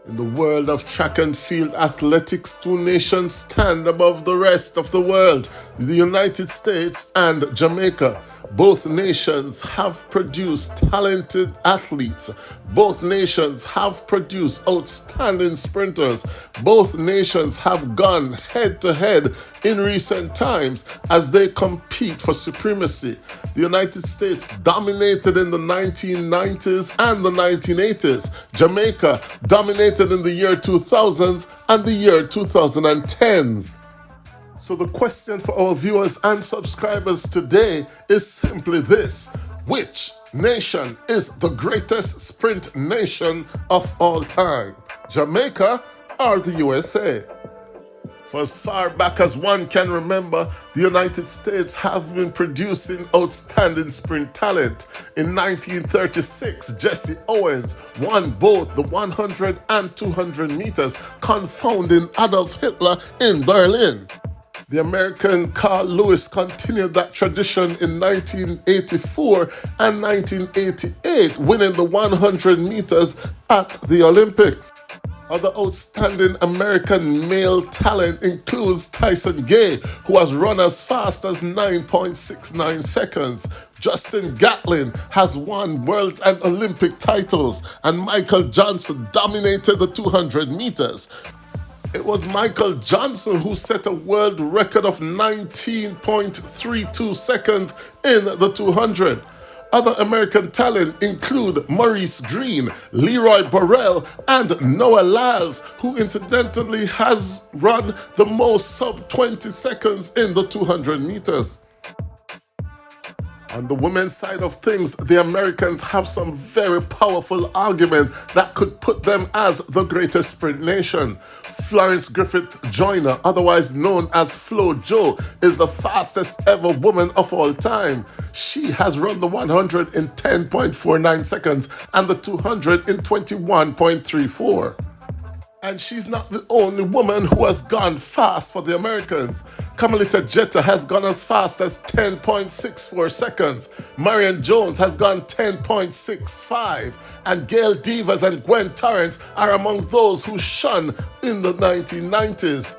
In the world of track and field athletics, two nations stand above the rest of the world, the United States and Jamaica. Both nations have produced talented athletes. Both nations have produced outstanding sprinters. Both nations have gone head to head in recent times as they compete for supremacy. The United States dominated in the 1990s and the 1980s. Jamaica dominated in the year 2000s and the year 2010s. So the question for our viewers and subscribers today is simply this: which nation is the greatest sprint nation of all time? Jamaica or the USA? For as far back as one can remember, the United States have been producing outstanding sprint talent. In 1936, Jesse Owens won both the 100 and 200 meters, confounding Adolf Hitler in Berlin. The American Carl Lewis continued that tradition in 1984 and 1988, winning the 100 meters at the Olympics. Other outstanding American male talent includes Tyson Gay, who has run as fast as 9.69 seconds. Justin Gatlin has won world and Olympic titles, and Michael Johnson dominated the 200 meters. It was Michael Johnson who set a world record of 19.32 seconds in the 200. Other American talent include Maurice Green, Leroy Burrell, and Noah Lyles, who incidentally has run the most sub-20 seconds in the 200 meters. On the women's side of things, the Americans have some very powerful argument that could put them as the greatest sprint nation. Florence Griffith Joyner, otherwise known as Flo Jo, is the fastest ever woman of all time. She has run the 100 in 10.49 seconds and the 200 in 21.34. And she's not the only woman who has gone fast for the Americans. Carmelita Jeter has gone as fast as 10.64 seconds. Marion Jones has gone 10.65. And Gail Devers and Gwen Torrence are among those who shone in the 1990s.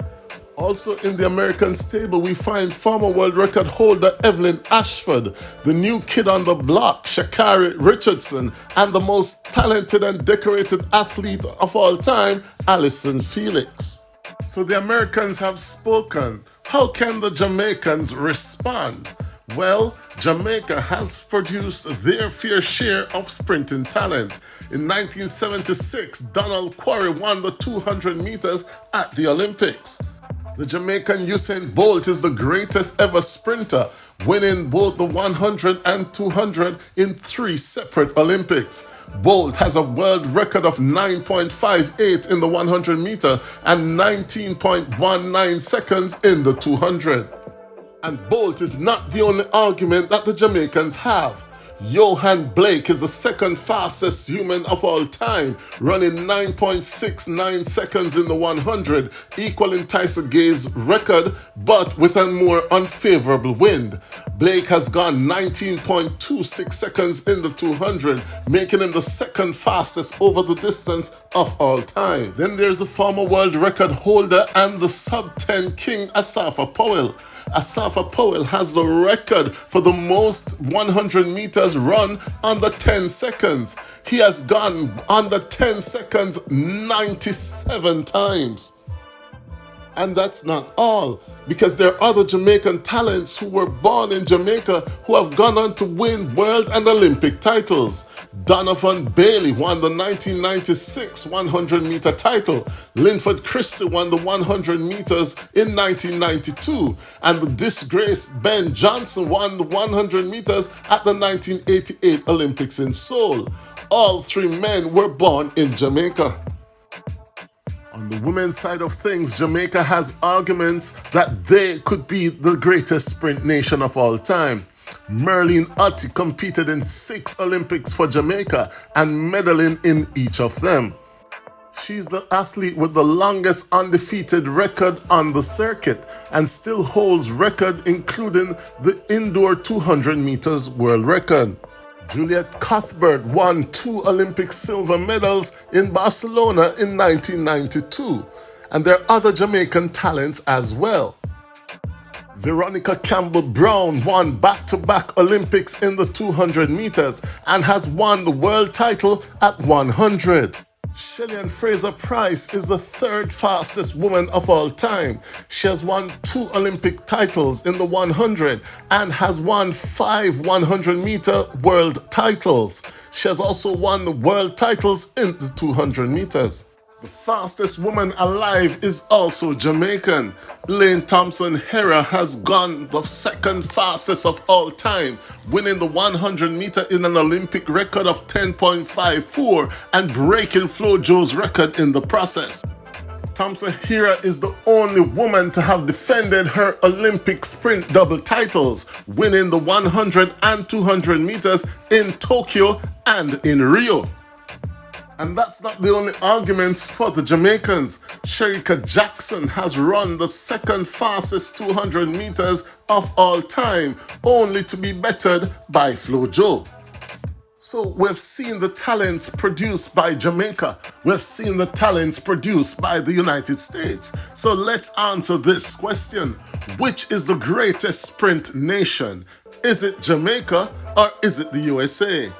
Also in the American stable, we find former world record holder Evelyn Ashford, the new kid on the block, Sha'Carri Richardson, and the most talented and decorated athlete of all time, Allyson Felix. So the Americans have spoken. How can the Jamaicans respond? Well, Jamaica has produced their fair share of sprinting talent. In 1976, Donald Quarry won the 200 meters at the Olympics. The Jamaican Usain Bolt is the greatest ever sprinter, winning both the 100 and 200 in 3 separate Olympics. Bolt has a world record of 9.58 in the 100 meter and 19.19 seconds in the 200. And Bolt is not the only argument that the Jamaicans have. Johan Blake is the second fastest human of all time, running 9.69 seconds in the 100, equaling Tyson Gay's record, but with a more unfavorable wind. Blake has gone 19.26 seconds in the 200, making him the second fastest over the distance of all time. Then there's the former world record holder and the sub-10 king, Asafa Powell. Asafa Powell has the record for the most 100 meters run under 10 seconds. He has gone under 10 seconds 97 times. And that's not all, because there are other Jamaican talents who were born in Jamaica who have gone on to win world and Olympic titles. Donovan Bailey won the 1996 100-meter title. Linford Christie won the 100 meters in 1992. And the disgraced Ben Johnson won the 100 meters at the 1988 Olympics in Seoul. All 3 men were born in Jamaica. On the women's side of things, Jamaica has arguments that they could be the greatest sprint nation of all time. Merlene Ottey competed in 6 Olympics for Jamaica and medaling in each of them. She's the athlete with the longest undefeated record on the circuit and still holds record, including the indoor 200 meters world record. Juliet Cuthbert won 2 Olympic silver medals in Barcelona in 1992, and there are other Jamaican talents as well. Veronica Campbell-Brown won back-to-back Olympics in the 200 meters and has won the world title at 100. Shelly-Ann Fraser-Pryce is the 3rd fastest woman of all time. She has won 2 Olympic titles in the 100 and has won 5 100-meter world titles. She has also won the world titles in the 200 meters. The fastest woman alive is also Jamaican. Lane Thompson-Herah has gone the 2nd fastest of all time, winning the 100 meter in an Olympic record of 10.54 and breaking Flo Jo's record in the process. Thompson-Herah is the only woman to have defended her Olympic sprint double titles, winning the 100 and 200 meters in Tokyo and in Rio. And that's not the only arguments for the Jamaicans. Shericka Jackson has run the 2nd fastest 200 meters of all time, only to be bettered by Flo Jo. So we've seen the talents produced by Jamaica. We've seen the talents produced by the United States. So let's answer this question. Which is the greatest sprint nation? Is it Jamaica or is it the USA?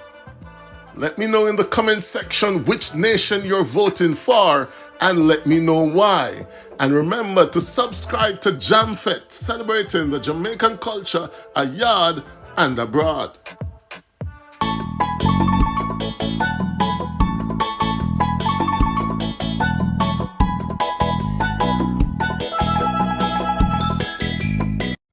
Let me know in the comment section which nation you're voting for and let me know why. And remember to subscribe to JamFet, celebrating the Jamaican culture abroad and abroad.